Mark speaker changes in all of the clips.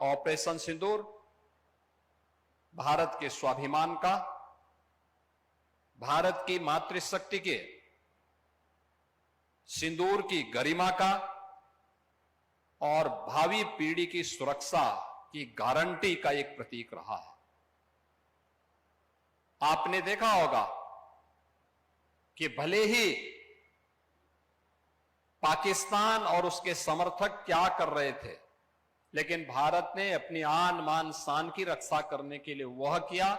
Speaker 1: Operation सिंदूर भारत के स्वाभिमान का, भारत की मातृशक्ति के सिंदूर की गरिमा का और भावी पीढ़ी की सुरक्षा की गारंटी का एक प्रतीक रहा है। आपने देखा होगा कि भले ही पाकिस्तान और उसके समर्थक क्या कर रहे थे, लेकिन भारत ने अपनी आन मान शान की रक्षा करने के लिए वह किया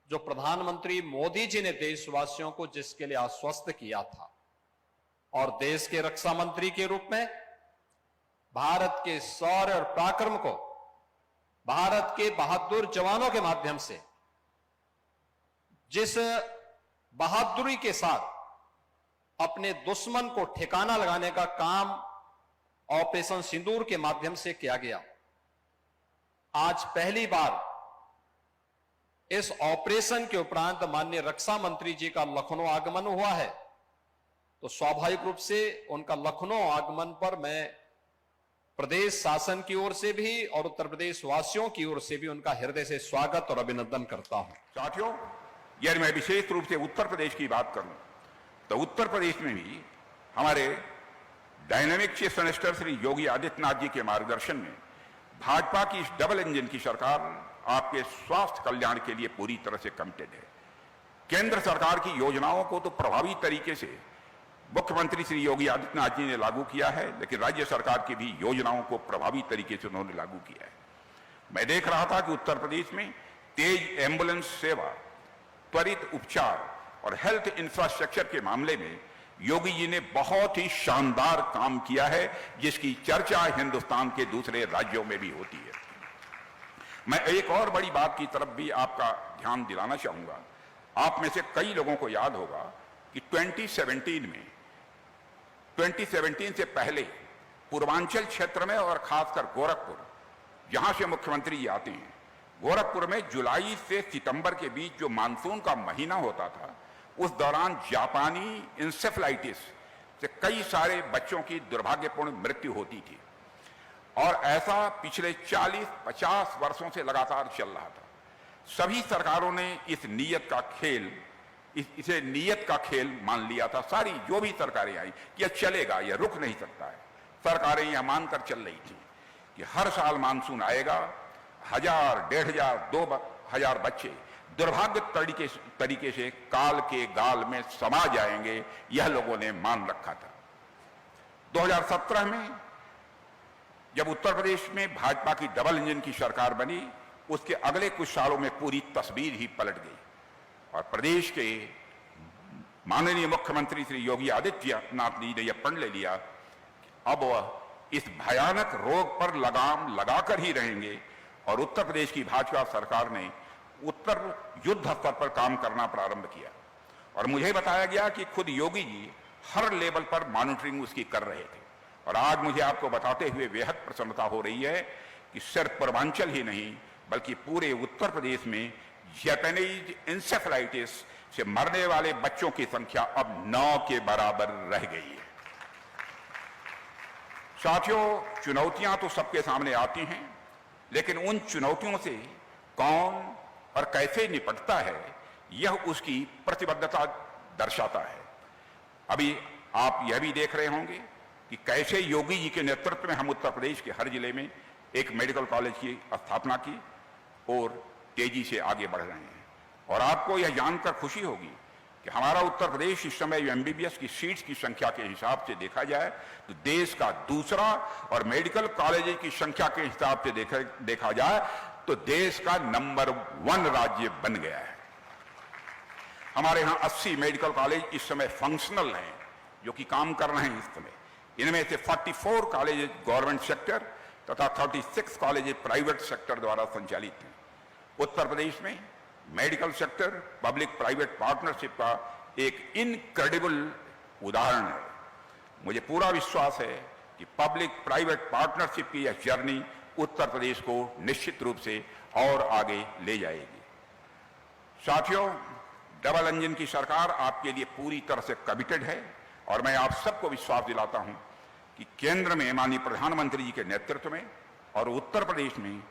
Speaker 1: जो प्रधानमंत्री मोदी जी ने देशवासियों को जिसके लिए आश्वस्त किया था। और देश के रक्षा मंत्री के रूप में भारत के शौर्य और पराक्रम को भारत के बहादुर जवानों के माध्यम से जिस बहादुरी के साथ अपने दुश्मन को ठिकाना लगाने का काम ऑपरेशन सिंदूर के माध्यम से किया गया, आज पहली बार इस ऑपरेशन के उपरांत माननीय रक्षा मंत्री जी का लखनऊ आगमन हुआ है। तो स्वाभाविक रूप से उनका लखनऊ आगमन पर मैं प्रदेश शासन की ओर से भी और उत्तर प्रदेश वासियों की ओर से भी उनका हृदय से स्वागत और अभिनंदन करता हूं।
Speaker 2: साथियों, यदि मैं विशेष रूप से उत्तर प्रदेश की बात करूं तो उत्तर प्रदेश में भी हमारे dynamic chief minister Shri Yogi Adityanath ji के मार्गदर्शन में भाजपा की इस डबल इंजन की सरकार आपके स्वास्थ्य कल्याण के लिए पूरी तरह से कमिटेड है। केंद्र सरकार की योजनाओं को तो प्रभावी तरीके से मुख्यमंत्री श्री योगी आदित्यनाथ जी ने लागू किया है, लेकिन राज्य सरकार की भी योजनाओं को प्रभावी तरीके से उन्होंने लागू किया है। मैं देख रहा था कि उत्तर प्रदेश में तेज एम्बुलेंस सेवा, त्वरित उपचार और हेल्थ इंफ्रास्ट्रक्चर के मामले में योगी जी ने बहुत ही शानदार काम किया है, जिसकी चर्चा हिंदुस्तान के दूसरे राज्यों में भी होती है। मैं एक और बड़ी बात की तरफ भी आपका ध्यान दिलाना चाहूंगा। आप में से कई लोगों को याद होगा कि 2017 से पहले पूर्वांचल क्षेत्र में और खासकर गोरखपुर, जहां से मुख्यमंत्री आते हैं, गोरखपुर में जुलाई से सितंबर के बीच जो मानसून का महीना होता था, उस दौरान जापानी इंसेफ्लाइटिस से कई सारे बच्चों की दुर्भाग्यपूर्ण मृत्यु होती थी। और ऐसा पिछले 40-50 वर्षों से लगातार चल रहा था। सभी सरकारों ने इसे नियत का खेल मान लिया था। सारी जो भी सरकारें आई कि यह चलेगा, यह रुक नहीं सकता है। सरकारें यह मानकर चल रही थी कि हर साल मानसून आएगा, 1000, 1500, 2000 बच्चे दुर्भाग्य तरीके से काल के गाल में समा जाएंगे, यह लोगों ने मान रखा था। 2017 में जब उत्तर प्रदेश में भाजपा की डबल इंजन की सरकार बनी, उसके अगले कुछ सालों में पूरी तस्वीर ही पलट गई और प्रदेश के माननीय मुख्यमंत्री श्री योगी आदित्यनाथ जी ने यह प्रण ले लिया कि अब वह इस भयानक रोग पर लगाम लगाकर ही रहेंगे। और उत्तर प्रदेश की भाजपा सरकार ने उत्तर युद्ध स्तर पर काम करना प्रारंभ किया और मुझे बताया गया कि खुद योगी जी हर लेवल पर मॉनिटरिंग उसकी कर रहे थे। और आज मुझे आपको बताते हुए बेहद प्रसन्नता हो रही है कि सिर्फ पूर्वांचल ही नहीं बल्कि पूरे उत्तर प्रदेश में जापानीज इंसेफ्लाइटिस से मरने वाले बच्चों की संख्या अब 9 के बराबर रह गई है। साथियों, चुनौतियां तो सबके सामने आती हैं, लेकिन उन चुनौतियों से कौन और कैसे निपटता है, यह उसकी प्रतिबद्धता दर्शाता है। अभी आप यह भी देख रहे होंगे कि कैसे योगी जी के नेतृत्व में हम उत्तर प्रदेश के हर जिले में एक मेडिकल कॉलेज की स्थापना की और तेजी से आगे बढ़ रहे हैं। और आपको यह जानकर खुशी होगी कि हमारा उत्तर प्रदेश इस समय एमबीबीएस की सीट्स की संख्या के हिसाब से देखा जाए तो देश का दूसरा, और मेडिकल कॉलेज की संख्या के हिसाब से देखा जाए तो देश का नंबर 1 राज्य बन गया है। हमारे यहाँ 80 मेडिकल कॉलेज इस समय फंक्शनल हैं, जो कि काम कर रहे हैं इस समय। इनमें से 44 कॉलेज गवर्नमेंट सेक्टर तथा 36 कॉलेज प्राइवेट सेक्टर द्वारा संचालित हैं। उत्तर प्रदेश में medical sector public private partnership का एक इनक्रेडिबल उदाहरण है। मुझे पूरा विश्वास है कि पब्लिक प्राइवेट पार्टनरशिप की यह जर्नी उत्तर प्रदेश को निश्चित रूप से और आगे ले जाएगी। साथियों, डबल इंजन की सरकार आपके लिए पूरी तरह से कमिटेड है और मैं आप सबको विश्वास दिलाता हूं कि केंद्र में माननीय प्रधानमंत्री जी के नेतृत्व में और उत्तर प्रदेश में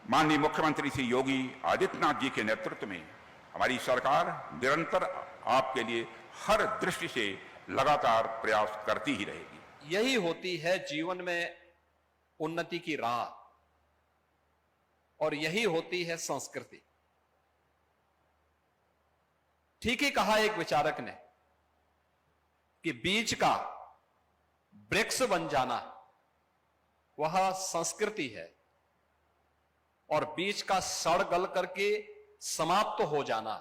Speaker 2: माननीय मुख्यमंत्री श्री योगी आदित्यनाथ जी के नेतृत्व में हमारी सरकार निरंतर आपके लिए हर दृष्टि से लगातार प्रयास करती ही रहेगी।
Speaker 1: यही होती है जीवन में उन्नति की राह, और यही होती है संस्कृति। ठीक ही कहा एक विचारक ने कि बीज का वृक्ष बन जाना वह संस्कृति है, और बीज का सड़ गल करके समाप्त हो जाना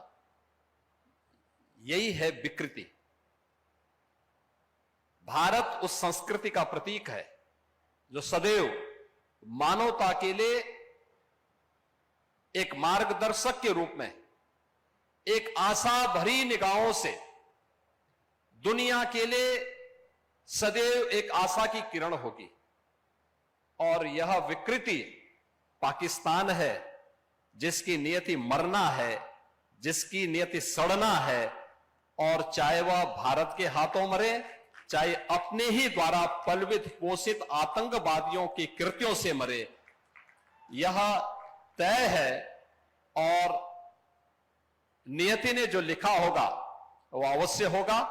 Speaker 1: यही है विकृति। भारत उस संस्कृति का प्रतीक है जो सदैव मानवता के लिए एक मार्गदर्शक के रूप में, एक आशा भरी निगाहों से दुनिया के लिए सदैव एक आशा की किरण होगी। और यह विकृति पाकिस्तान है, जिसकी नियति मरना है, जिसकी नियति सड़ना है, और चाहे वह भारत के हाथों मरे, चाहे अपने ही द्वारा पलवित पोषित आतंकवादियों के कृत्यों से मरे, यह तय है। और नियति ने जो लिखा होगा वो अवश्य होगा।